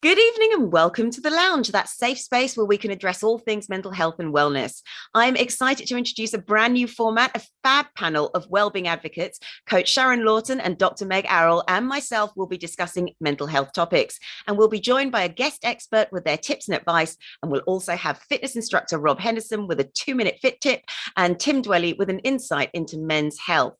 Good evening and welcome to the Lounge, that safe space where we can address all things mental health and wellness. I'm excited to introduce a brand new format, a fab panel of wellbeing advocates. Coach Sharon Lawton and Dr. Meg and myself will be discussing mental health topics. And we'll be joined by a guest expert with their tips and advice. And we'll also have fitness instructor Robb Henderson with a 2-minute fit tip and Dwelly with an insight into men's health.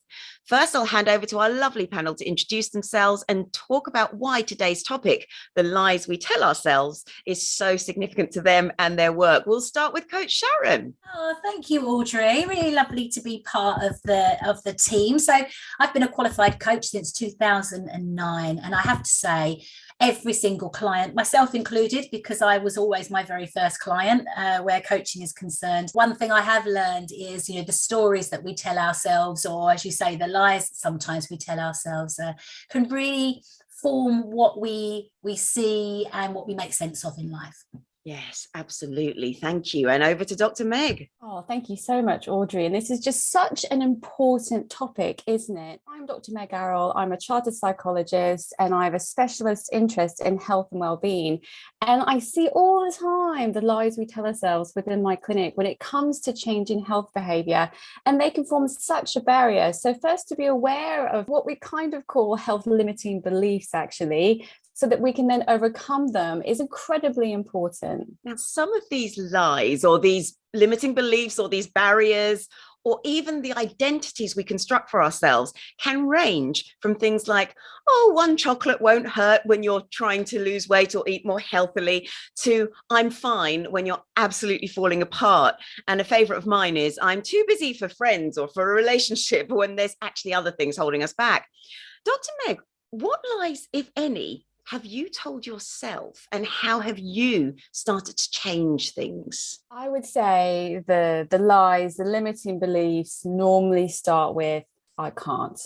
First, I'll hand over to our lovely panel to introduce themselves and talk about why today's topic, the lies we tell ourselves, is so significant to them and their work. We'll start with Coach Sharon. Oh, thank you, Audrey. Really lovely to be part of the team. So I've been a qualified coach since 2009, and I have to say, every single client, myself included, because I was always my very first client where coaching is concerned. One thing I have learned is, the stories that we tell ourselves, or as you say, the lies that sometimes we tell ourselves can really form what we see and what we make sense of in life. Yes, absolutely. Thank you. And over to Dr. Meg. Oh, thank you so much, Audrey. And this is just such an important topic, isn't it? I'm Dr. Meg. I'm a chartered psychologist and I have a specialist interest in health and well-being. And I see all the time the lies we tell ourselves within my clinic when it comes to changing health behavior, and they can form such a barrier. So first, to be aware of what we kind of call health limiting beliefs, actually, so that we can then overcome them, is incredibly important. Now, some of these lies or these limiting beliefs or these barriers or even the identities we construct for ourselves can range from things like, oh, one chocolate won't hurt when you're trying to lose weight or eat more healthily, to I'm fine when you're absolutely falling apart. And a favorite of mine is I'm too busy for friends or for a relationship, when there's actually other things holding us back. Dr. Meg, what lies, if any, have you told yourself, and how have you started to change things? I would say the lies, the limiting beliefs normally start with, I can't.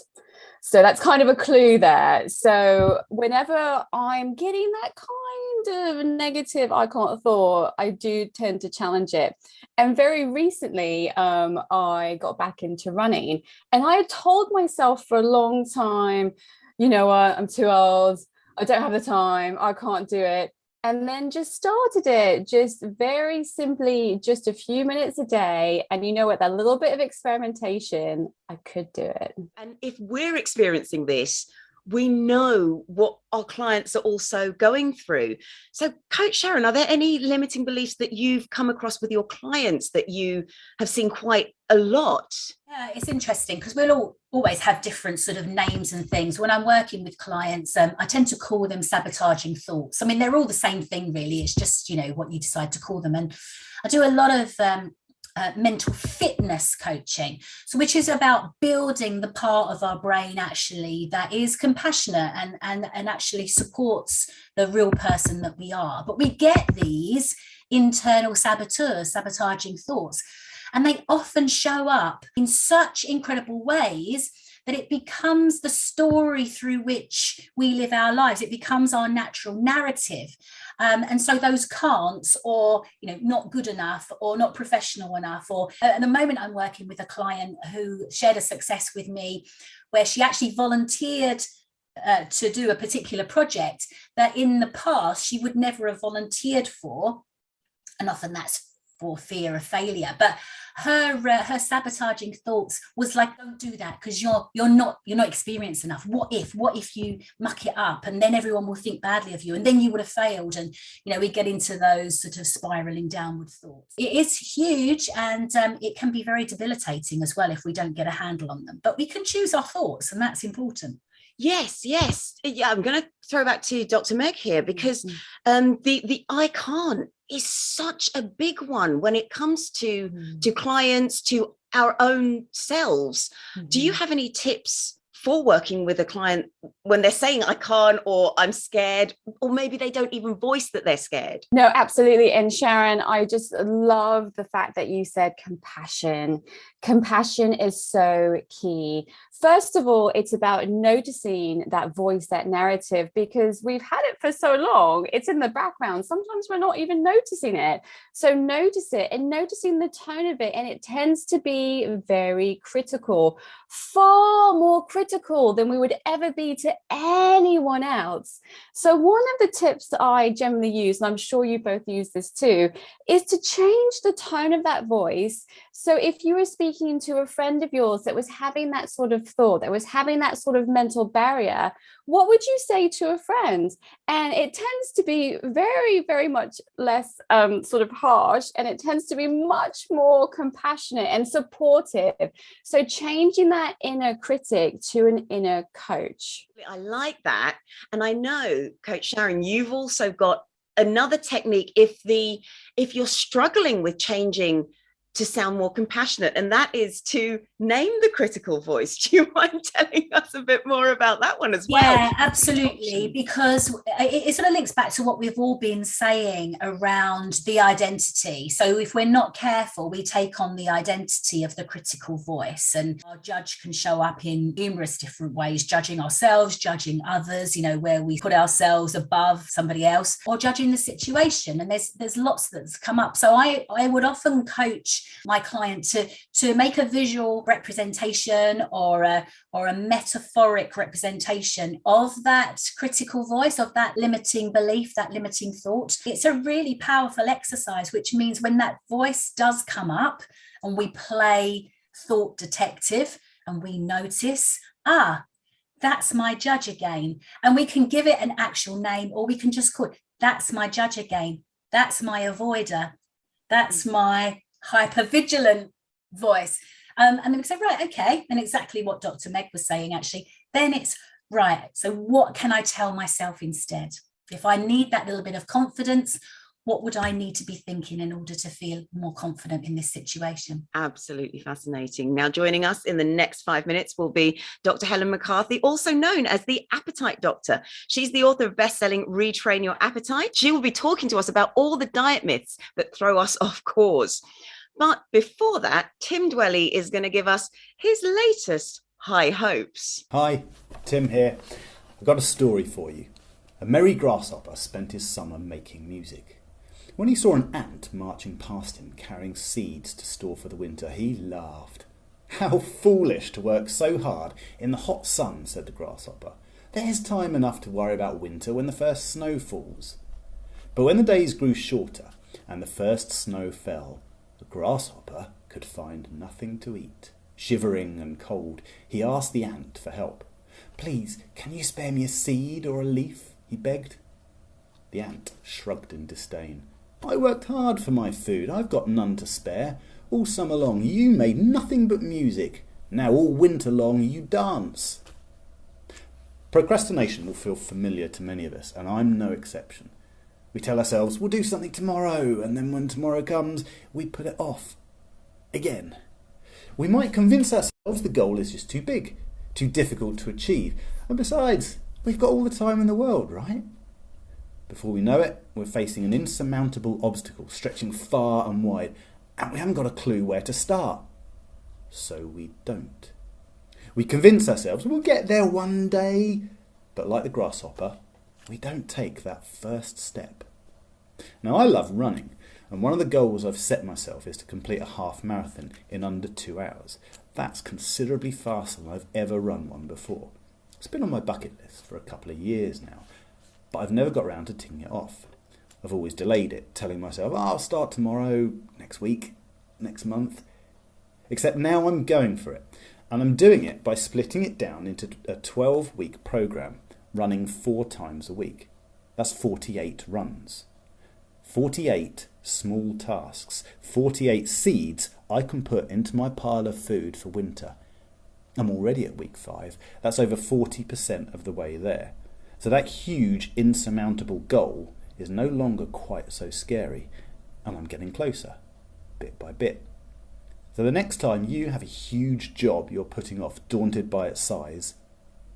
So that's kind of a clue there. So whenever I'm getting that kind of negative I can't thought, I do tend to challenge it. And very recently, I got back into running, and I had told myself for a long time, you know what, I'm too old, I don't have the time, I can't do it. And then just started it, just very simply, just a few minutes a day. And you know what, that little bit of experimentation, I could do it. And if we're experiencing this, we know what our clients are also going through. So, Coach Sharon, are there any limiting beliefs that you've come across with your clients that you have seen quite a lot? Yeah, it's interesting because we'll always have different sort of names and things. When I'm working with clients, I tend to call them sabotaging thoughts. I mean, they're all the same thing, really. It's just, what you decide to call them. And I do a lot of mental fitness coaching, so which is about building the part of our brain actually that is compassionate and actually supports the real person that we are. But we get these internal saboteurs, sabotaging thoughts, and they often show up in such incredible ways that it becomes the story through which we live our lives. It becomes our natural narrative. And so those can'ts, or, not good enough or not professional enough, or at the moment I'm working with a client who shared a success with me where she actually volunteered to do a particular project that in the past she would never have volunteered for. And often that's for fear of failure. But her sabotaging thoughts was like, don't do that because you're not experienced enough. What if you muck it up, and then everyone will think badly of you, and then you would have failed. And we get into those sort of spiraling downward thoughts. It is huge, and it can be very debilitating as well if we don't get a handle on them. But we can choose our thoughts, and that's important. Yes. Yeah, I'm going to throw back to Dr. Meg here, because the I can't is such a big one when it comes to clients, to our own selves. Do you have any tips for working with a client when they're saying I can't, or I'm scared, or maybe they don't even voice that they're scared? No, absolutely. And Sharon, I just love the fact that you said compassion. Compassion is so key. First of all, it's about noticing that voice, that narrative, because we've had it for so long. It's in the background. Sometimes we're not even noticing it. So notice it, and noticing the tone of it. And it tends to be very critical, far more critical critical than we would ever be to anyone else. So one of the tips that I generally use, and I'm sure you both use this too, is to change the tone of that voice. So if you were speaking to a friend of yours that was having that sort of thought, that was having that sort of mental barrier, what would you say to a friend? And it tends to be very, very much less sort of harsh, and it tends to be much more compassionate and supportive. So changing that inner critic to an inner coach. I like that. And I know, Coach Sharon, you've also got another technique if you're struggling with changing to sound more compassionate, and that is to name the critical voice. Do you mind telling us a bit more about that one as well? Yeah, absolutely, because it sort of links back to what we've all been saying around the identity. So if we're not careful, we take on the identity of the critical voice, and our judge can show up in numerous different ways, judging ourselves, judging others, where we put ourselves above somebody else, or judging the situation. And there's lots that's come up. So I would often coach my client to make a visual representation or a metaphoric representation of that critical voice, of that limiting belief, that limiting thought. It's a really powerful exercise, which means when that voice does come up and we play thought detective and we notice, that's my judge again. And we can give it an actual name, or we can just call it, that's my judge again. That's my avoider. That's my hypervigilant voice. And then we say, right, okay, and exactly what Dr. Meg was saying, actually, then it's right. So what can I tell myself instead? If I need that little bit of confidence, what would I need to be thinking in order to feel more confident in this situation? Absolutely fascinating. Now, joining us in the next 5 minutes will be Dr. Helen McCarthy, also known as the Appetite Doctor. She's the author of best-selling Retrain Your Appetite. She will be talking to us about all the diet myths that throw us off course. But before that, Tim Dwelly is going to give us his latest high hopes. Hi, Tim here. I've got a story for you. A merry grasshopper spent his summer making music. When he saw an ant marching past him carrying seeds to store for the winter, he laughed. How foolish to work so hard in the hot sun, said the grasshopper. There's time enough to worry about winter when the first snow falls. But when the days grew shorter and the first snow fell, the grasshopper could find nothing to eat. Shivering and cold, he asked the ant for help. Please, can you spare me a seed or a leaf? He begged. The ant shrugged in disdain. I worked hard for my food. I've got none to spare. All summer long you made nothing but music. Now all winter long you dance. Procrastination will feel familiar to many of us, and I'm no exception. We tell ourselves we'll do something tomorrow, and then when tomorrow comes, we put it off. Again. We might convince ourselves the goal is just too big, too difficult to achieve, and besides, we've got all the time in the world, right? Before we know it, we're facing an insurmountable obstacle stretching far and wide, and we haven't got a clue where to start. So we don't. We convince ourselves we'll get there one day, but like the grasshopper, we don't take that first step. Now, I love running, and one of the goals I've set myself is to complete a half marathon in under 2 hours. That's considerably faster than I've ever run one before. It's been on my bucket list for a couple of years now, but I've never got around to ticking it off. I've always delayed it, telling myself, I'll start tomorrow, next week, next month. Except now I'm going for it, and I'm doing it by splitting it down into a 12-week programme, running 4 times a week. That's 48 runs. 48 small tasks, 48 seeds I can put into my pile of food for winter. I'm already at week 5. That's over 40% of the way there. So that huge, insurmountable goal is no longer quite so scary, and I'm getting closer, bit by bit. So the next time you have a huge job you're putting off, daunted by its size,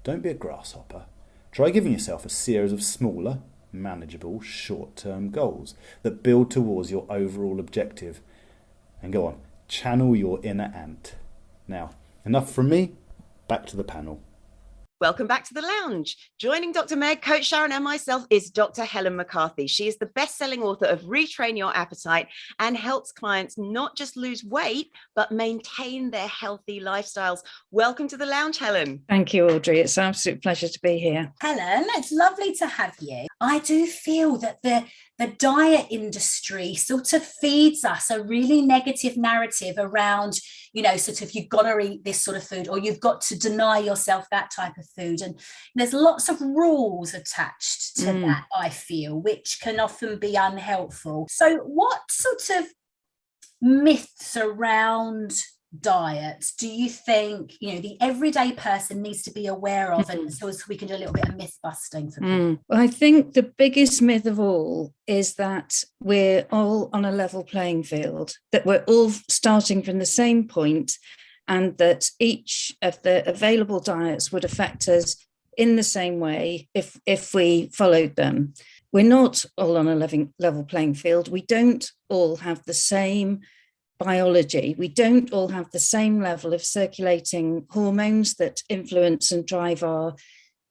don't be a grasshopper. Try giving yourself a series of smaller, manageable, short-term goals that build towards your overall objective. And go on, channel your inner ant. Now, enough from me, back to the panel. Welcome back to the lounge. Joining Dr. Meg, Coach Sharon, and myself is Dr. Helen McCarthy. She is the best-selling author of Retrain Your Appetite and helps clients not just lose weight, but maintain their healthy lifestyles. Welcome to the lounge, Helen. Thank you, Audrey. It's an absolute pleasure to be here. Helen, it's lovely to have you. I do feel that the diet industry sort of feeds us a really negative narrative around, sort of you've got to eat this sort of food, or you've got to deny yourself that type of food. And there's lots of rules attached to that, I feel, which can often be unhelpful. So what sort of myths around diets do you think the everyday person needs to be aware of, and so we can do a little bit of myth busting for people? Well, I think the biggest myth of all is that we're all on a level playing field, that we're all starting from the same point, and that each of the available diets would affect us in the same way if we followed them. We're not all on a level playing field. We don't all have the same biology. We don't all have the same level of circulating hormones that influence and drive our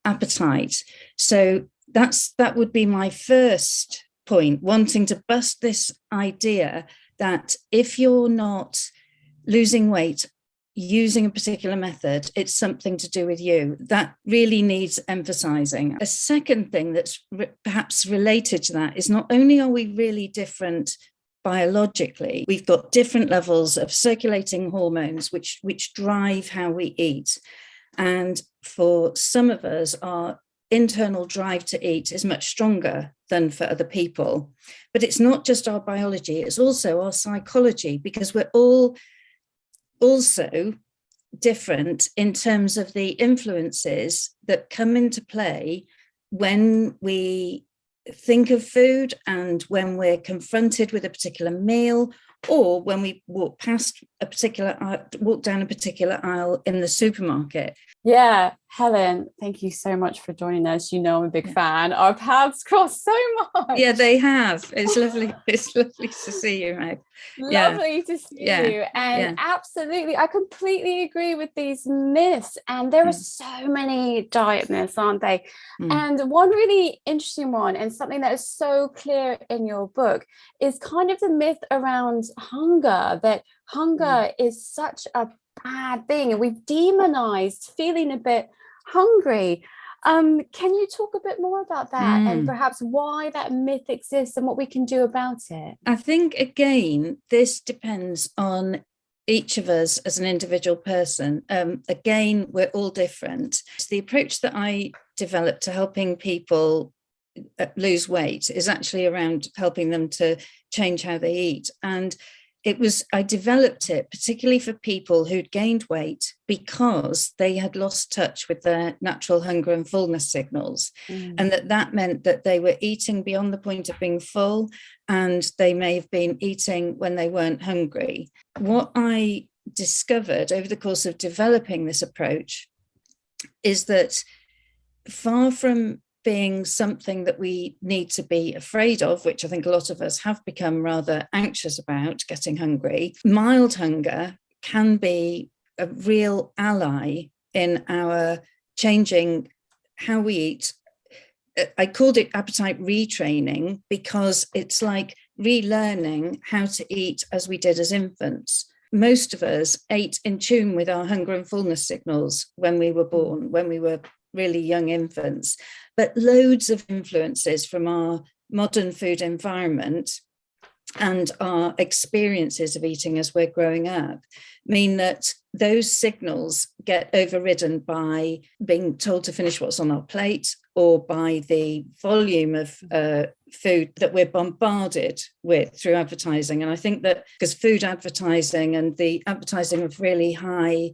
appetite. So that would be my first point, wanting to bust this idea that if you're not losing weight using a particular method, it's something to do with you. That really needs emphasizing. A second thing that's perhaps related to that is not only are we really different biologically, we've got different levels of circulating hormones which drive how we eat. And for some of us, our internal drive to eat is much stronger than for other people. But it's not just our biology, it's also our psychology, because we're all also different in terms of the influences that come into play when we think of food and when we're confronted with a particular meal, or when we walk down a particular aisle in the supermarket. Yeah, Helen, thank you so much for joining us. I'm a big fan. Our paths cross so much. Yeah, they have. It's lovely. It's lovely to see you, Meg. Lovely to see you. And absolutely, I completely agree with these myths. And there are so many diet myths, aren't they? And one really interesting one, and something that is so clear in your book, is kind of the myth around hunger, that hunger is such a bad thing, and we've demonized feeling a bit hungry. Can you talk a bit more about that and perhaps why that myth exists and what we can do about it? I think, again, this depends on each of us as an individual person. Again, we're all different. The approach that I developed to helping people lose weight is actually around helping them to change how they eat. And I developed it particularly for people who'd gained weight because they had lost touch with their natural hunger and fullness signals. And that meant that they were eating beyond the point of being full, and they may have been eating when they weren't hungry. What I discovered over the course of developing this approach is that, far from being something that we need to be afraid of, which I think a lot of us have become rather anxious about, getting hungry, mild hunger can be a real ally in our changing how we eat. I called it appetite retraining because it's like relearning how to eat as we did as infants. Most of us ate in tune with our hunger and fullness signals when we were born, when we were really young infants. But loads of influences from our modern food environment and our experiences of eating as we're growing up mean that those signals get overridden by being told to finish what's on our plate, or by the volume of food that we're bombarded with through advertising. And I think that because food advertising and the advertising of really high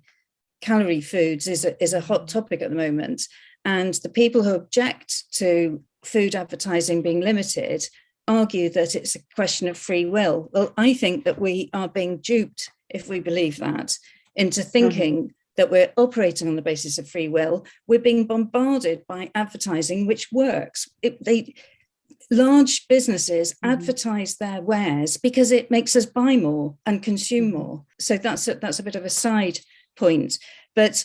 calorie foods is a hot topic at the moment. And the people who object to food advertising being limited argue that it's a question of free will. Well, I think that we are being duped, if we believe that, into thinking that we're operating on the basis of free will. We're being bombarded by advertising, which works. Large businesses advertise their wares because it makes us buy more and consume more. So that's a bit of a side point. But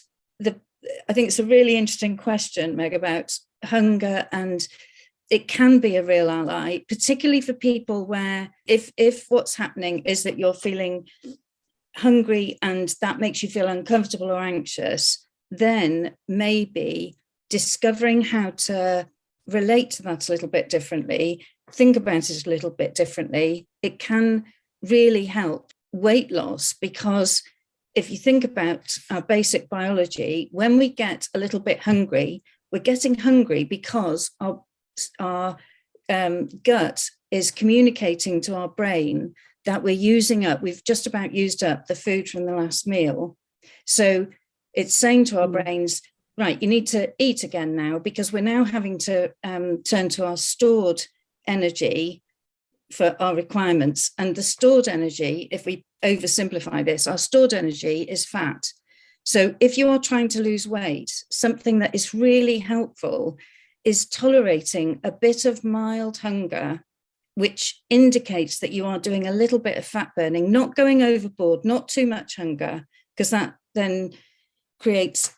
I think it's a really interesting question, Meg, about hunger, and it can be a real ally, particularly for people where if what's happening is that you're feeling hungry and that makes you feel uncomfortable or anxious, then maybe discovering how to relate to that a little bit differently, think about it a little bit differently, it can really help weight loss. Because if you think about our basic biology, when we get a little bit hungry, we're getting hungry because our gut is communicating to our brain that we've just about used up the food from the last meal. So it's saying to our brains, right, you need to eat again now, because we're now having to turn to our stored energy for our requirements. And the stored energy, if we oversimplify this, our stored energy is fat. So if you are trying to lose weight, something that is really helpful is tolerating a bit of mild hunger, which indicates that you are doing a little bit of fat burning, not going overboard, not too much hunger, because that then creates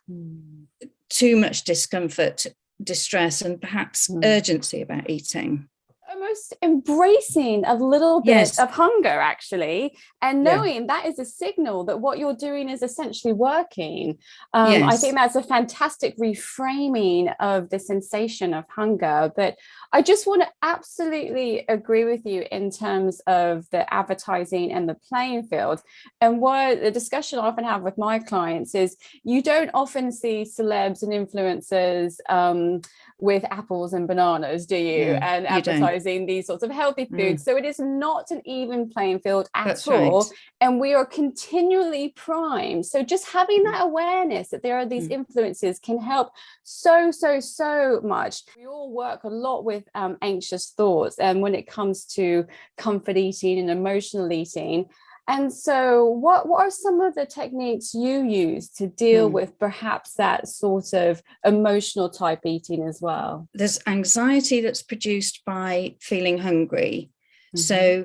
too much discomfort, distress, and perhaps urgency about eating. Almost embracing a little bit of hunger, actually, and knowing that is a signal that what you're doing is essentially working. I think that's a fantastic reframing of the sensation of hunger. But I just want to absolutely agree with you in terms of the advertising and the playing field. And what the discussion I often have with my clients is, you don't often see celebs and influencers with apples and bananas, do you? And advertising these sorts of healthy foods. So it is not an even playing field at all. Right. And we are continually primed. So just having that awareness that there are these influences can help so much. We all work a lot with anxious thoughts, and when it comes to comfort eating and emotional eating. And so what are some of the techniques you use to deal with perhaps that sort of emotional type eating as well? There's anxiety that's produced by feeling hungry. So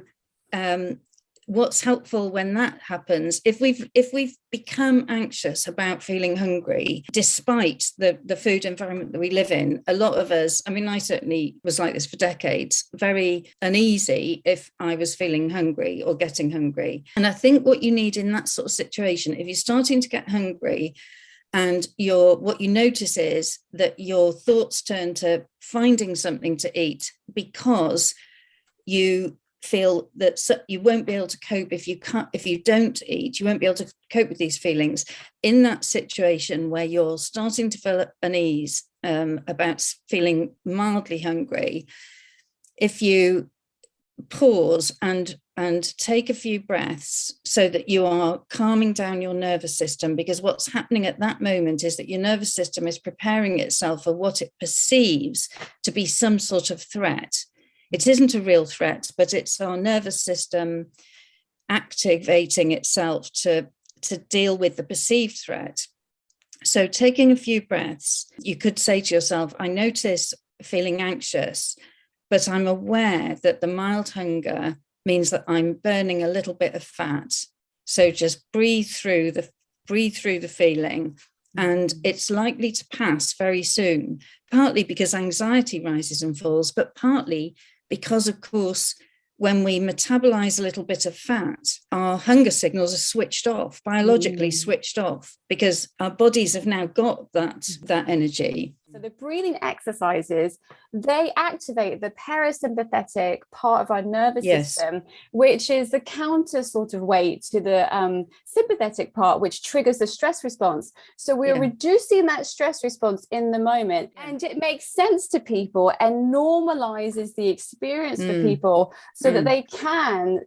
what's helpful when that happens, if we've become anxious about feeling hungry, despite the food environment that we live in, a lot of us, I mean, I certainly was like this for decades, very uneasy if I was feeling hungry or getting hungry. And I think what you need in that sort of situation, if you're starting to get hungry, and what you notice is that your thoughts turn to finding something to eat because you feel that you won't be able to cope if you don't eat, you won't be able to cope with these feelings. In that situation where you're starting to feel unease about feeling mildly hungry, if you pause and take a few breaths so that you are calming down your nervous system, because what's happening at that moment is that your nervous system is preparing itself for what it perceives to be some sort of threat. It isn't a real threat, but it's our nervous system activating itself to deal with the perceived threat. So taking a few breaths, you could say to yourself, I notice feeling anxious, but I'm aware that the mild hunger means that I'm burning a little bit of fat. So just breathe through the feeling, and it's likely to pass very soon, partly because anxiety rises and falls, but partly because, of course, when we metabolize a little bit of fat, our hunger signals are switched off, biologically switched off, because our bodies have now got that energy. So the breathing exercises, they activate the parasympathetic part of our nervous system, which is the counter sort of way to the sympathetic part, which triggers the stress response. So we're reducing that stress response in the moment, and it makes sense to people and normalizes the experience for people so that they can,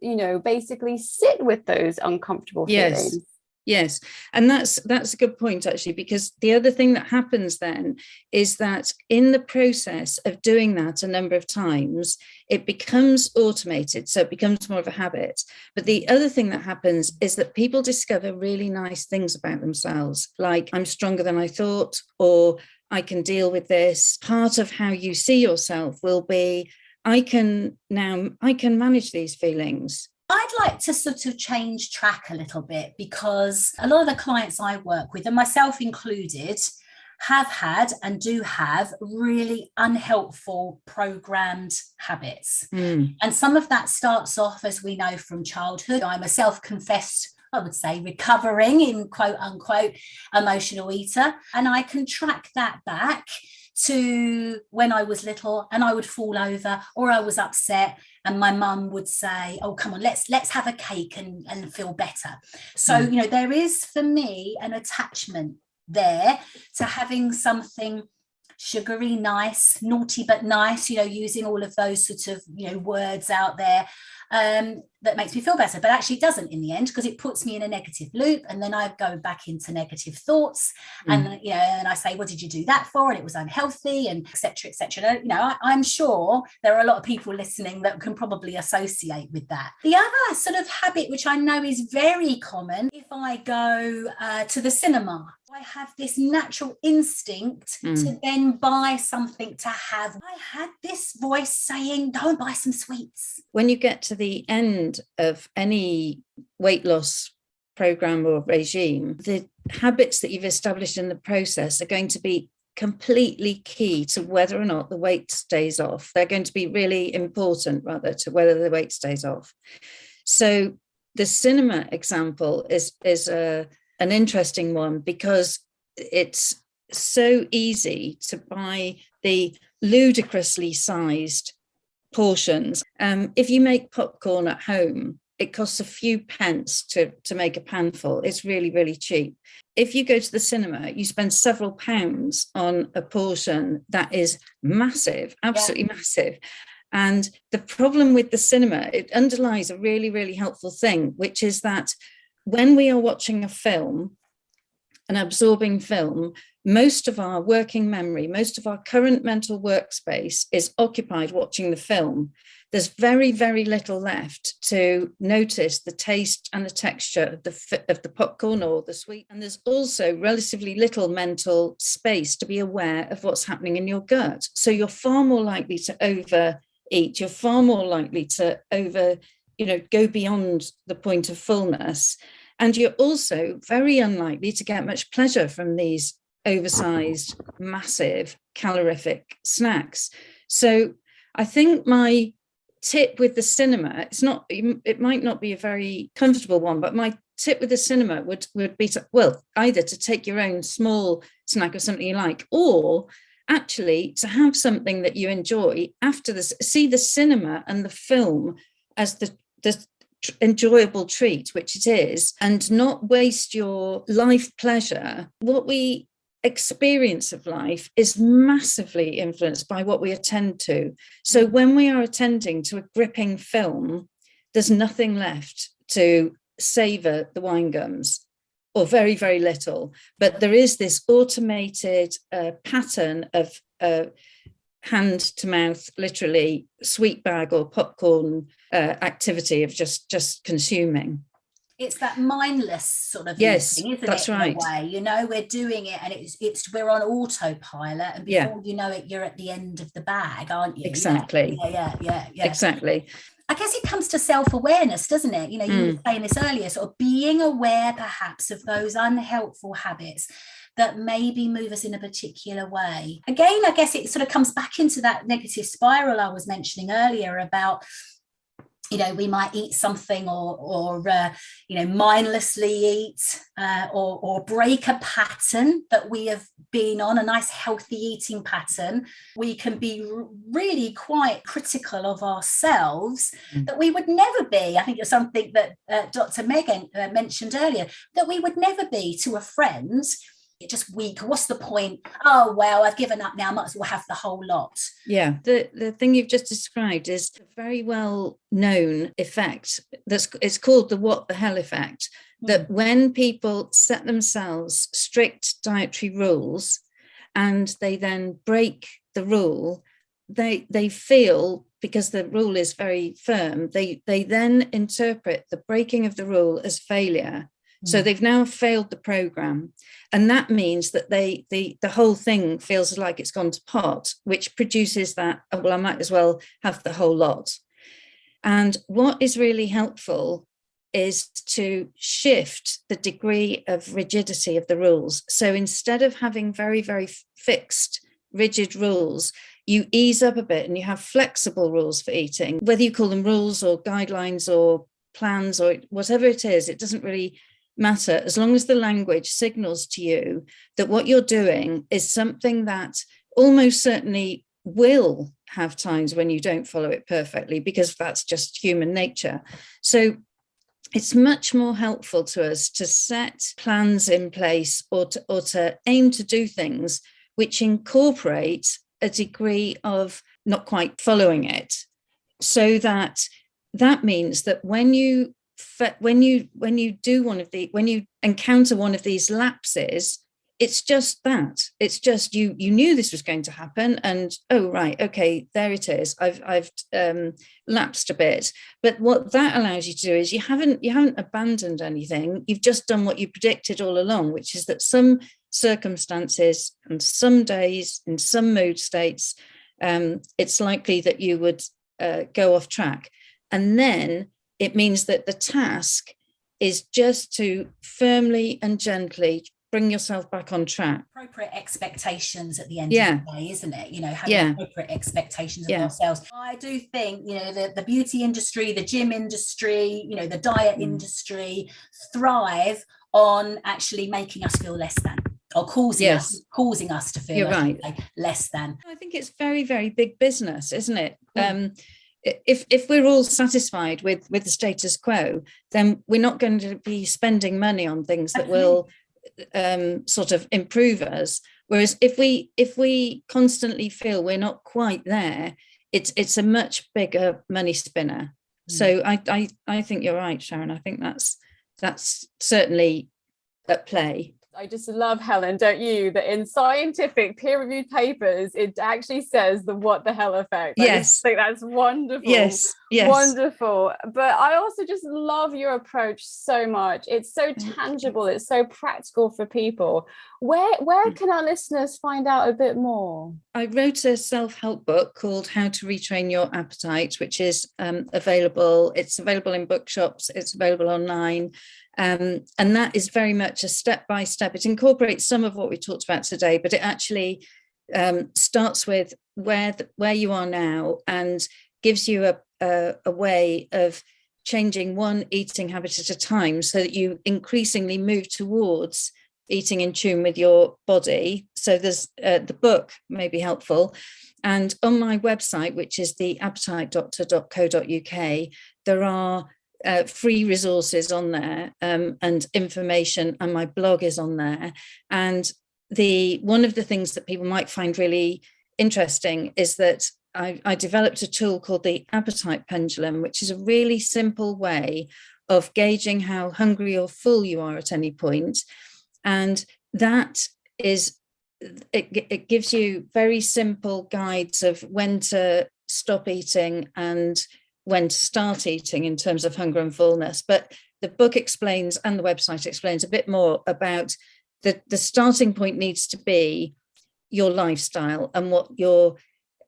basically sit with those uncomfortable feelings. Yes. And that's a good point, actually, because the other thing that happens then is that in the process of doing that a number of times, it becomes automated. So it becomes more of a habit. But the other thing that happens is that people discover really nice things about themselves, like I'm stronger than I thought, or I can deal with this. Part of how you see yourself will be, I can manage these feelings. I'd like to sort of change track a little bit, because a lot of the clients I work with, and myself included, have had and do have really unhelpful programmed habits. And some of that starts off, as we know, from childhood. I'm a self-confessed, I would say, recovering, in quote unquote, emotional eater. And I can track that back to when I was little and I would fall over or I was upset and my mum would say, oh, come on, let's have a cake and feel better. So, you know, there is for me an attachment there to having something sugary, nice, naughty but nice, you know, using all of those sort of, you know, words out there, that makes me feel better. But actually it doesn't in the end, because it puts me in a negative loop, and then I go back into negative thoughts, and you know, and I say, what did you do that for? And it was unhealthy, and etc., etc. You know, I'm sure there are a lot of people listening that can probably associate with that. The other sort of habit, which I know is very common, if I go to the cinema, I have this natural instinct to then buy something to have. I had this voice saying, don't buy some sweets. When you get to the end of any weight loss program or regime, the habits that you've established in the process are going to be completely key to whether or not the weight stays off. They're going to be really important, rather, to whether the weight stays off. So the cinema example is an interesting one, because it's so easy to buy the ludicrously sized portions. If you make popcorn at home, it costs a few pence to make a panful. It's really, really cheap. If you go to the cinema, you spend several pounds on a portion that is massive, absolutely massive. And the problem with the cinema, it underlies a really, really helpful thing, which is that when we are watching a film, an absorbing film, most of our working memory, most of our current mental workspace is occupied watching the film. There's very, very little left to notice the taste and the texture of the popcorn or the sweet. And there's also relatively little mental space to be aware of what's happening in your gut. So you're far more likely to overeat. You're far more likely to go beyond the point of fullness. And you're also very unlikely to get much pleasure from these oversized, massive, calorific snacks. So I think my tip with the cinema, it might not be a very comfortable one, but my tip with the cinema would be either to take your own small snack of something you like, or actually to have something that you enjoy after this. See the cinema and the film as the enjoyable treat, which it is, and not waste your life pleasure. What we experience of life is massively influenced by what we attend to. So when we are attending to a gripping film, there's nothing left to savor the wine gums, or very, very little. But there is this automated pattern of hand to mouth, literally sweet bag or popcorn activity of just consuming. It's that mindless sort of yes, eating, isn't that's it? Right. In a way, you know, we're doing it, and we're on autopilot, and before you know it, you're at the end of the bag, aren't you? Exactly. Yeah. Exactly. I guess it comes to self-awareness, doesn't it? You know, you were saying this earlier, sort of being aware perhaps of those unhelpful habits that maybe move us in a particular way. Again, I guess it sort of comes back into that negative spiral I was mentioning earlier about, you know, we might eat something or mindlessly eat or break a pattern that we have been on, a nice healthy eating pattern. We can be really quite critical of ourselves that we would never be. I think it's something that Dr. Meg mentioned earlier, that we would never be to a friend. Just weak. What's the point? Oh, well, I've given up now. I might as well have the whole lot. Yeah, the thing you've just described is a very well known effect. It's called the what the hell effect. That when people set themselves strict dietary rules and they then break the rule, they feel, because the rule is very firm, they then interpret the breaking of the rule as failure. So they've now failed the program, and that means that the whole thing feels like it's gone to pot, which produces that, oh, well, I might as well have the whole lot. And what is really helpful is to shift the degree of rigidity of the rules. So instead of having very, very fixed, rigid rules, you ease up a bit and you have flexible rules for eating. Whether you call them rules or guidelines or plans or whatever it is, it doesn't really matter, as long as the language signals to you that what you're doing is something that almost certainly will have times when you don't follow it perfectly, because that's just human nature. So it's much more helpful to us to set plans in place or to aim to do things which incorporate a degree of not quite following it, so that means that when you encounter one of these lapses, it's just you knew this was going to happen, and oh right, okay, there it is, I've lapsed a bit. But what that allows you to do is you haven't abandoned anything, you've just done what you predicted all along, which is that some circumstances and some days in some mood states, it's likely that you would go off track. And then it means that the task is just to firmly and gently bring yourself back on track. Appropriate expectations at the end of the day, isn't it? Having appropriate expectations of ourselves. I do think, the beauty industry, the gym industry, the diet industry thrive on actually making us feel less than, or causing us to feel less than. I think it's very, very big business, isn't it? If we're all satisfied with the status quo, then we're not going to be spending money on things that will sort of improve us. Whereas if we constantly feel we're not quite there, it's a much bigger money spinner. So I think you're right, Sharon. I think that's certainly at play. I just love, Helen, don't you, that in scientific peer-reviewed papers, it actually says the what the hell effect. I just think that's wonderful. Yes. Wonderful. But I also just love your approach so much. It's so tangible. It's so practical for people. Where can our listeners find out a bit more? I wrote a self-help book called How to Retrain Your Appetite, which is available. It's available in bookshops. It's available online. And that is very much a step-by-step. It incorporates some of what we talked about today, but it actually starts with where you are now and gives you a way of changing one eating habit at a time, so that you increasingly move towards eating in tune with your body. So there's the book may be helpful. And on my website, which is theappetitedoctor.co.uk, there are free resources on there and information, and my blog is on there. And one of the things that people might find really interesting is that I developed a tool called the appetite pendulum, which is a really simple way of gauging how hungry or full you are at any point. And that is, it gives you very simple guides of when to stop eating and when to start eating in terms of hunger and fullness. But the book explains, and the website explains a bit more about the starting point needs to be your lifestyle, and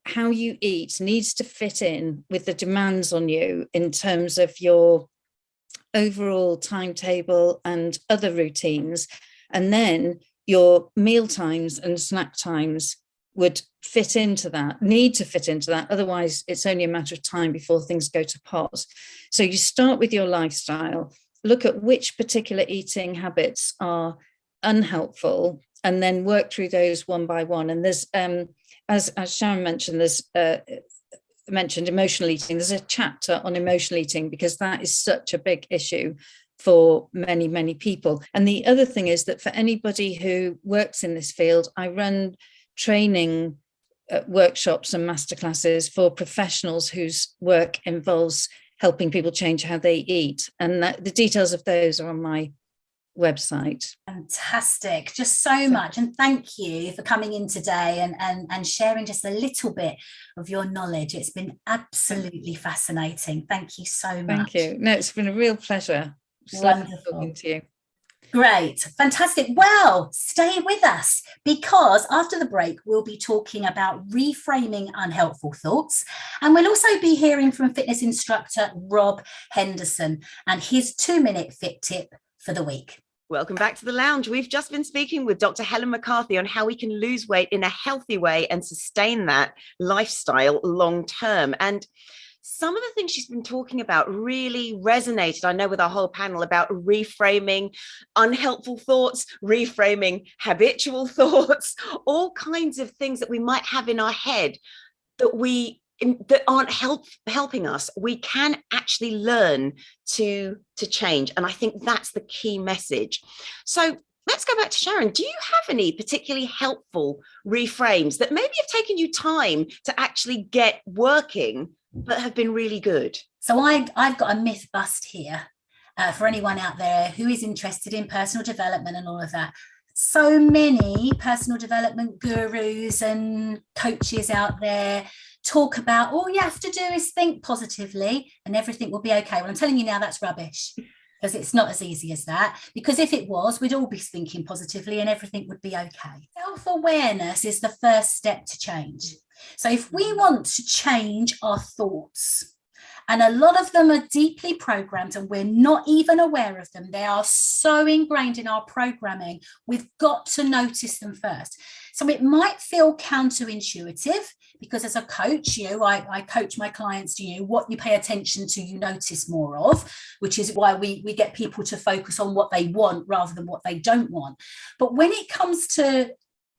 how you eat needs to fit in with the demands on you in terms of your overall timetable and other routines. And then your meal times and snack times would need to fit into that. Otherwise, it's only a matter of time before things go to pot. So you start with your lifestyle, look at which particular eating habits are unhelpful, and then work through those one by one. And there's, as Sharon mentioned, mentioned emotional eating. There's a chapter on emotional eating, because that is such a big issue for many, many people. And the other thing is that for anybody who works in this field, I run training workshops and masterclasses for professionals whose work involves helping people change how they eat. And the details of those are on my website. Fantastic, just so much. And thank you for coming in today and sharing just a little bit of your knowledge. It's been absolutely fascinating. Thank you so much. Thank you. No, it's been a real pleasure. Wonderful. Talking to you. Great, fantastic. Well, stay with us, because after the break, we'll be talking about reframing unhelpful thoughts. And we'll also be hearing from fitness instructor Robb Henderson and his 2-minute fit tip for the week. Welcome back to the lounge. We've just been speaking with Dr. Helen McCarthy on how we can lose weight in a healthy way and sustain that lifestyle long term. And some of the things she's been talking about really resonated, I know, with our whole panel about reframing unhelpful thoughts, reframing habitual thoughts, all kinds of things that we might have in our head that aren't helping us. We can actually learn to change. And I think that's the key message. So let's go back to Sharon. Do you have any particularly helpful reframes that maybe have taken you time to actually get working, but have been really good? So I've got a myth bust here for anyone out there who is interested in personal development and all of that. So many personal development gurus and coaches out there talk about all you have to do is think positively and everything will be okay. Well, I'm telling you now, that's rubbish, because it's not as easy as that. Because if it was, we'd all be thinking positively and everything would be okay. Self-awareness is the first step to change. So if we want to change our thoughts, and a lot of them are deeply programmed and we're not even aware of them, they are so ingrained in our programming, we've got to notice them first. So it might feel counterintuitive, because as a coach, I coach my clients, what you pay attention to, you notice more of, which is why we get people to focus on what they want rather than what they don't want. But when it comes to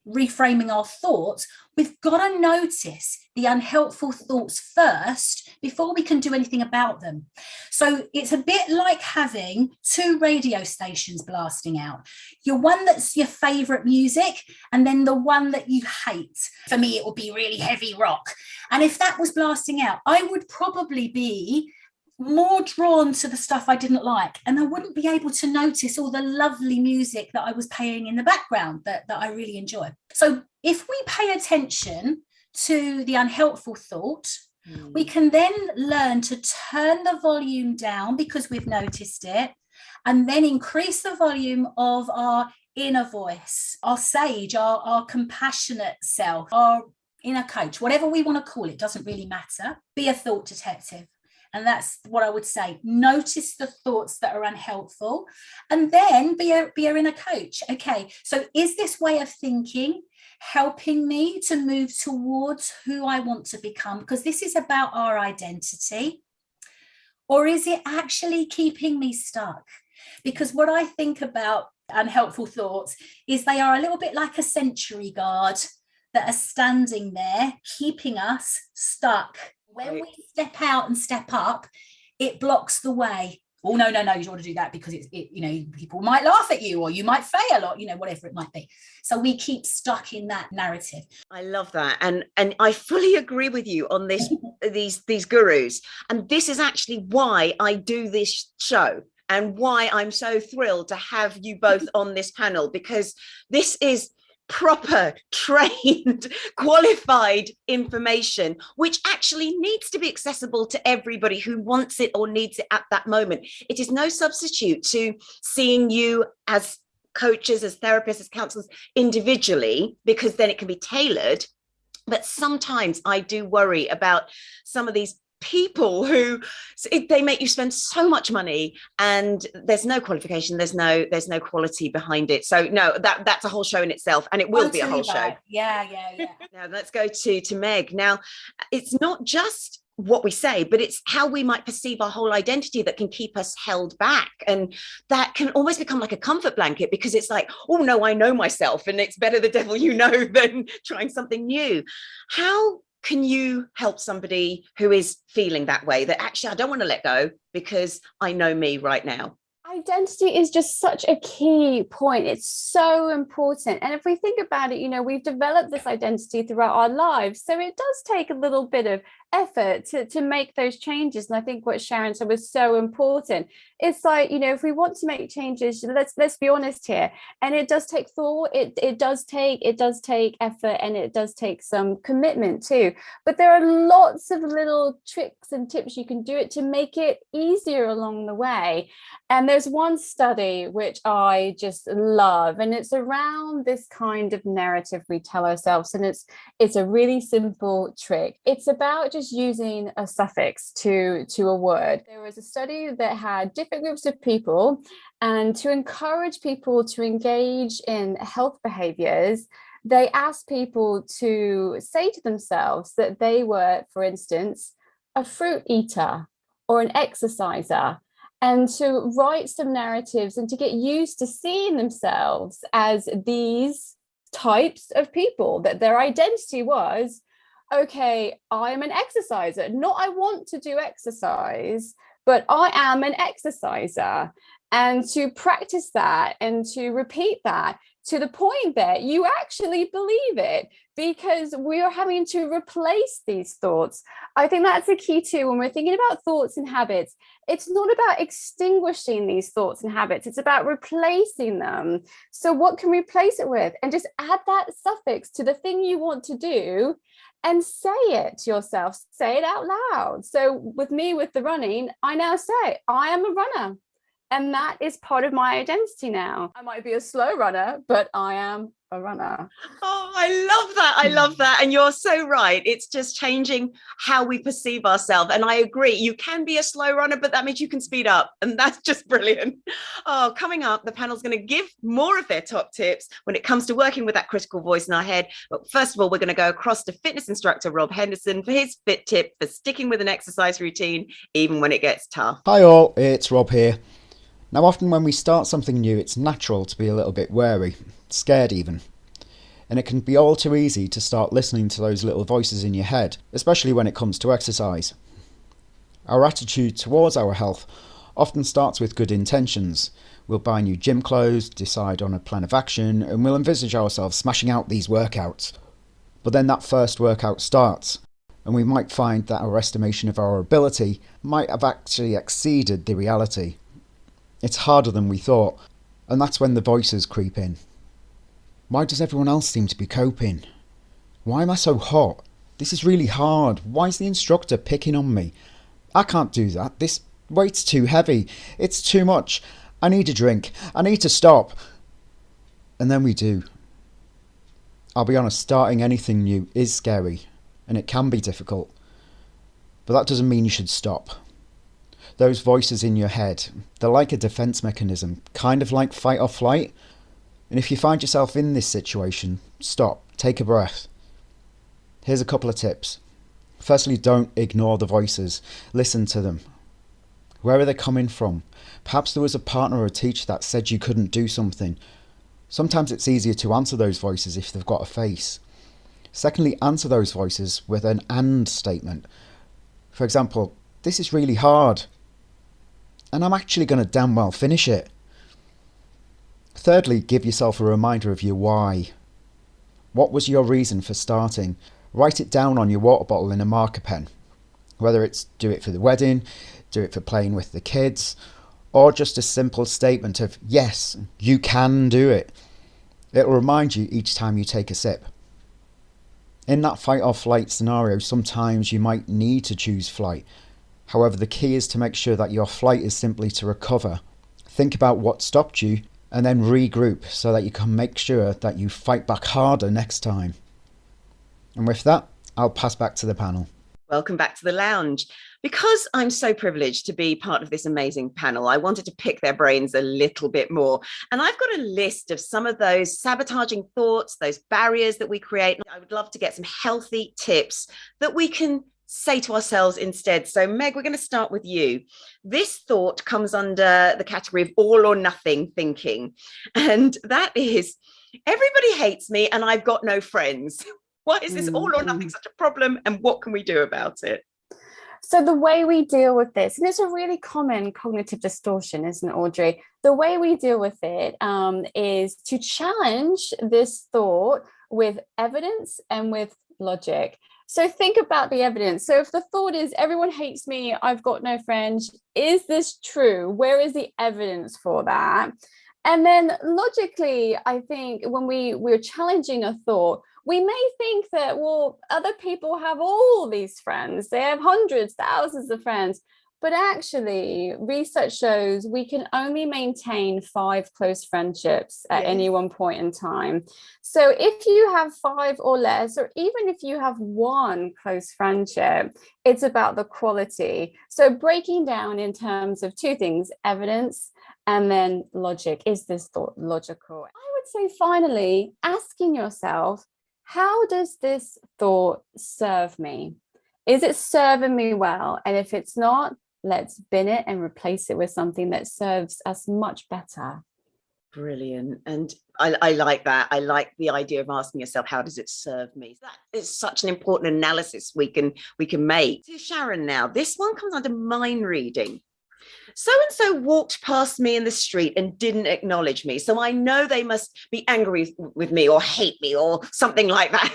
reframing our thoughts, we've got to notice the unhelpful thoughts first before we can do anything about them. So it's a bit like having 2 radio stations blasting out. Your one that's your favorite music, and then the one that you hate. For me, it would be really heavy rock. And if that was blasting out, I would probably be more drawn to the stuff I didn't like, and I wouldn't be able to notice all the lovely music that I was playing in the background that I really enjoy. So if we pay attention to the unhelpful thought, we can then learn to turn the volume down because we've noticed it, and then increase the volume of our inner voice, our sage, our compassionate self, our inner coach, whatever we want to call it, doesn't really matter. Be a thought detective. And that's what I would say. Notice the thoughts that are unhelpful, and then be your inner coach. Okay, so is this way of thinking helping me to move towards who I want to become? Because this is about our identity. Or is it actually keeping me stuck? Because what I think about unhelpful thoughts is they are a little bit like a sentry guard that are standing there, keeping us stuck. When we step out and step up, it blocks the way. Oh, no, you don't want to do that because people might laugh at you, or you might fail, or, whatever it might be. So we keep stuck in that narrative. I love that. And I fully agree with you on this, these gurus. And this is actually why I do this show, and why I'm so thrilled to have you both on this panel, because this is proper, trained, qualified information, which actually needs to be accessible to everybody who wants it or needs it at that moment. It is no substitute to seeing you as coaches, as therapists, as counselors individually, because then it can be tailored. But sometimes I do worry about some of these people who they make you spend so much money and there's no qualification, there's no quality behind it. So no, that's a whole show in itself, and it will be a whole show. Yeah. Now let's go to Meg. Now, it's not just what we say, but it's how we might perceive our whole identity that can keep us held back, and that can almost become like a comfort blanket, because it's like, oh no, I know myself, and it's better the devil you know than trying something new. How can you help somebody who is feeling that way, that actually I don't want to let go because I know me right now? Identity is just such a key point. It's so important. And if we think about it, we've developed this identity throughout our lives. So it does take a little bit of effort to make those changes. And I think what Sharon said was so important. It's like, you know, if we want to make changes, let's be honest here. And it does take thought, it does take effort, and it does take some commitment too. But there are lots of little tricks and tips you can do it to make it easier along the way. And there's one study which I just love, and it's around this kind of narrative we tell ourselves. And it's a really simple trick. It's about just using a suffix to a word. There was a study that had different groups of people, and to encourage people to engage in health behaviors, they asked people to say to themselves that they were, for instance, a fruit eater or an exerciser, and to write some narratives and to get used to seeing themselves as these types of people, that their identity was, okay, I'm an exerciser. Not I want to do exercise, but I am an exerciser. And to practice that and to repeat that to the point that you actually believe it, because we are having to replace these thoughts. I think that's the key too when we're thinking about thoughts and habits. It's not about extinguishing these thoughts and habits, it's about replacing them. So what can we replace it with? And just add that suffix to the thing you want to do and say it to yourself, say it out loud. So with me, with the running, I now say, I am a runner. And that is part of my identity now. I might be a slow runner, but I am a runner. Oh, I love that. I love that. And you're so right. It's just changing how we perceive ourselves. And I agree, you can be a slow runner, but that means you can speed up. And that's just brilliant. Oh, coming up, the panel's going to give more of their top tips when it comes to working with that critical voice in our head. But first of all, we're going to go across to fitness instructor Robb Henderson for his fit tip for sticking with an exercise routine, even when it gets tough. Hi all, it's Rob here. Now, often when we start something new, it's natural to be a little bit wary, scared even. And it can be all too easy to start listening to those little voices in your head, especially when it comes to exercise. Our attitude towards our health often starts with good intentions. We'll buy new gym clothes, decide on a plan of action, and we'll envisage ourselves smashing out these workouts. But then that first workout starts, and we might find that our estimation of our ability might have actually exceeded the reality. It's harder than we thought, and that's when the voices creep in. Why does everyone else seem to be coping? Why am I so hot? This is really hard. Why is the instructor picking on me? I can't do that. This weight's too heavy. It's too much. I need a drink. I need to stop. And then we do. I'll be honest, starting anything new is scary, and it can be difficult. But that doesn't mean you should stop. Those voices in your head, they're like a defense mechanism, kind of like fight or flight. And if you find yourself in this situation, stop, take a breath. Here's a couple of tips. Firstly, don't ignore the voices. Listen to them. Where are they coming from? Perhaps there was a partner or a teacher that said you couldn't do something. Sometimes it's easier to answer those voices if they've got a face. Secondly, answer those voices with an and statement. For example, this is really hard, and I'm actually going to damn well finish it. Thirdly, give yourself a reminder of your why. What was your reason for starting? Write it down on your water bottle in a marker pen. Whether it's do it for the wedding, do it for playing with the kids, or just a simple statement of, yes, you can do it. It'll remind you each time you take a sip. In that fight or flight scenario, sometimes you might need to choose flight. However, the key is to make sure that your flight is simply to recover. Think about what stopped you and then regroup so that you can make sure that you fight back harder next time. And with that, I'll pass back to the panel. Welcome back to the lounge. Because I'm so privileged to be part of this amazing panel, I wanted to pick their brains a little bit more. And I've got a list of some of those sabotaging thoughts, those barriers that we create. I would love to get some healthy tips that we can say to ourselves instead. So Meg, we're going to start with you. This thought comes under the category of all or nothing thinking. And that is, everybody hates me and I've got no friends. Why is this all or nothing such a problem? And what can we do about it? So the way we deal with this, and it's a really common cognitive distortion, isn't it, Audrey? The way we deal with it is to challenge this thought with evidence and with logic. So think about the evidence. So if the thought is everyone hates me, I've got no friends, is this true? Where is the evidence for that? And then logically, I think when we're challenging a thought, we may think that, well, other people have all these friends. They have hundreds, thousands of friends. But actually, research shows we can only maintain 5 close friendships at any one point in time. So if you have 5 or less, or even if you have 1 close friendship, it's about the quality. So breaking down in terms of 2 things, evidence and then logic. Is this thought logical? I would say finally, asking yourself, how does this thought serve me? Is it serving me well? And if it's not, let's bin it and replace it with something that serves us much better. Brilliant. And I like that. I like the idea of asking yourself, how does it serve me? That is such an important analysis we can make. To Sharon now, this one comes under mind reading. So-and-so walked past me in the street and didn't acknowledge me. So I know they must be angry with me or hate me or something like that.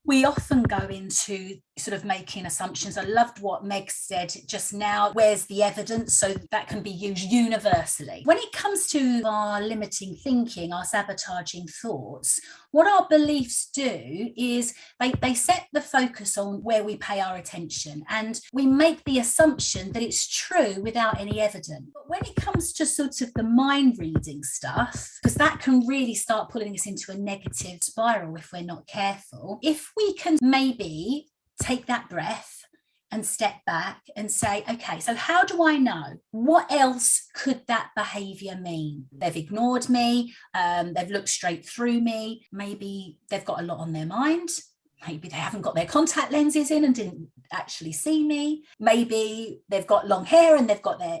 We often go into sort of making assumptions. I loved what Meg said just now. Where's the evidence? So that can be used universally. When it comes to our limiting thinking, our sabotaging thoughts, what our beliefs do is they set the focus on where we pay our attention, and we make the assumption that it's true without any evidence. But when it comes to sort of the mind reading stuff, because that can really start pulling us into a negative spiral if we're not careful, if we can maybe take that breath and step back and say, okay, so how do I know? What else could that behavior mean? They've ignored me. They've looked straight through me. Maybe they've got a lot on their mind. Maybe they haven't got their contact lenses in and didn't actually see me. Maybe they've got long hair and they've got their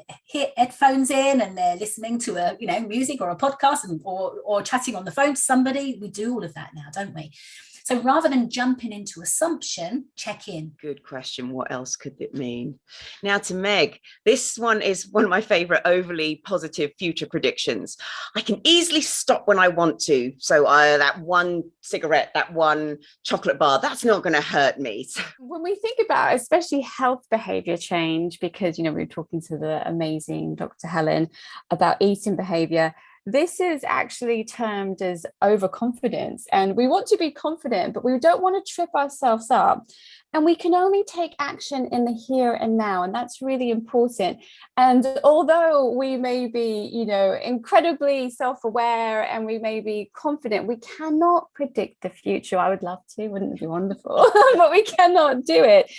headphones in and they're listening to music or a podcast or chatting on the phone to somebody. We do all of that now, don't we? So rather than jumping into assumption, check in. Good question. What else could it mean? Now to Meg, this one is one of my favorite overly positive future predictions. I can easily stop when I want to. So that one cigarette, that one chocolate bar, that's not going to hurt me. When we think about especially health behavior change, because, we were talking to the amazing Dr. Helen about eating behavior, this is actually termed as overconfidence. And we want to be confident, but we don't want to trip ourselves up. And we can only take action in the here and now. And that's really important. And although we may be, incredibly self-aware and we may be confident, we cannot predict the future. I would love to, wouldn't it be wonderful? But we cannot do it.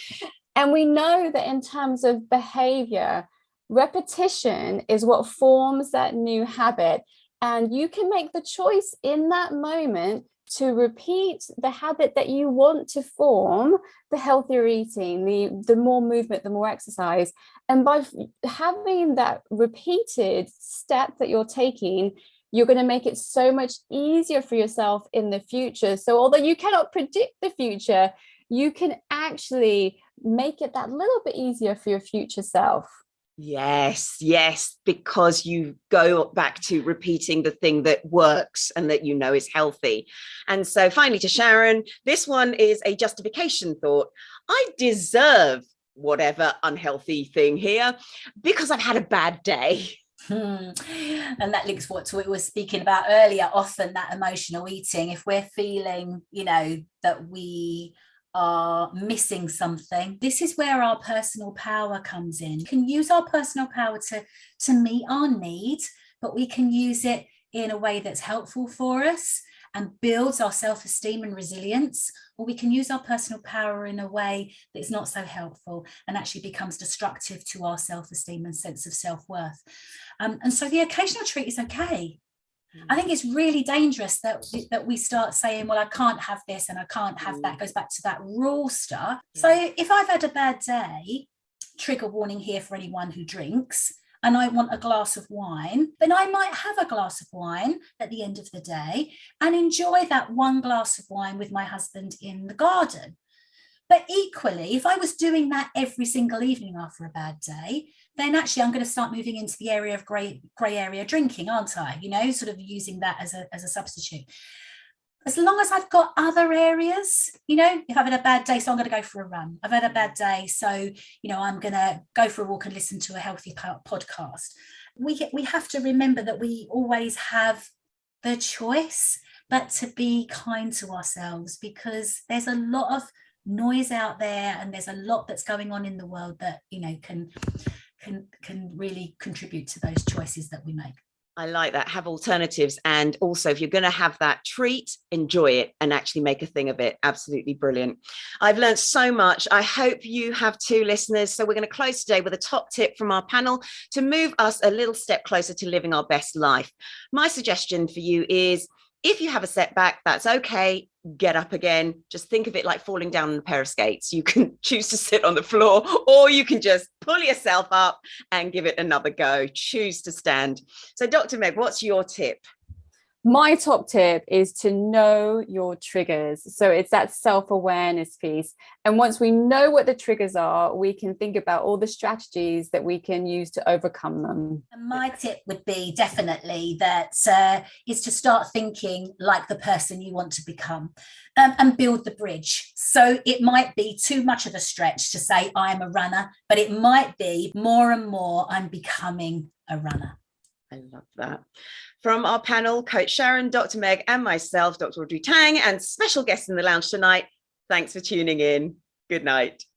And we know that in terms of behavior, repetition is what forms that new habit. And you can make the choice in that moment to repeat the habit that you want to form, the healthier eating, the more movement, the more exercise. And by having that repeated step that you're taking, you're going to make it so much easier for yourself in the future. So although you cannot predict the future, you can actually make it that little bit easier for your future self. Yes, because you go back to repeating the thing that works and that is healthy. And so finally to Sharon, this one is a justification thought. I deserve whatever unhealthy thing here because I've had a bad day. And that links what we were speaking about earlier, often that emotional eating. If we're feeling, that we are missing something, this is where our personal power comes in. We can use our personal power to meet our need, but we can use it in a way that's helpful for us and builds our self-esteem and resilience, or we can use our personal power in a way that's not so helpful and actually becomes destructive to our self-esteem and sense of self-worth. And so the occasional treat is okay. I think it's really dangerous that we start saying, well, I can't have this and I can't have that. It goes back to that rule stuff. Yeah. So if I've had a bad day, trigger warning here for anyone who drinks, and I want a glass of wine, then I might have a glass of wine at the end of the day and enjoy that one glass of wine with my husband in the garden. But equally, if I was doing that every single evening after a bad day, then actually I'm going to start moving into the area of grey area drinking, aren't I? Sort of using that as a substitute. as long as I've got other areas, if I've had a bad day, so I'm going to go for a run. I've had a bad day, so, I'm going to go for a walk and listen to a healthy podcast. We have to remember that we always have the choice, but to be kind to ourselves, because there's a lot of noise out there and there's a lot that's going on in the world that, can really contribute to those choices that we make. I like that. Have alternatives. And also, if you're going to have that treat, enjoy it and actually make a thing of it. Absolutely brilliant. I've learned so much. I hope you have too, listeners. So we're going to close today with a top tip from our panel to move us a little step closer to living our best life. My suggestion for you is, if you have a setback, that's okay. Get up again. Just think of it like falling down on a pair of skates. You can choose to sit on the floor, or you can just pull yourself up and give it another go. Choose to stand. So, Dr. Meg, what's your tip? My top tip is to know your triggers. So it's that self-awareness piece. And once we know what the triggers are, we can think about all the strategies that we can use to overcome them. And my tip would be definitely that is to start thinking like the person you want to become, and build the bridge. So it might be too much of a stretch to say I'm a runner, but it might be more and more I'm becoming a runner. I love that. From our panel, Coach Sharon, Dr. Meg, and myself, Dr. Audrey Tang, and special guests in the lounge tonight, thanks for tuning in. Good night.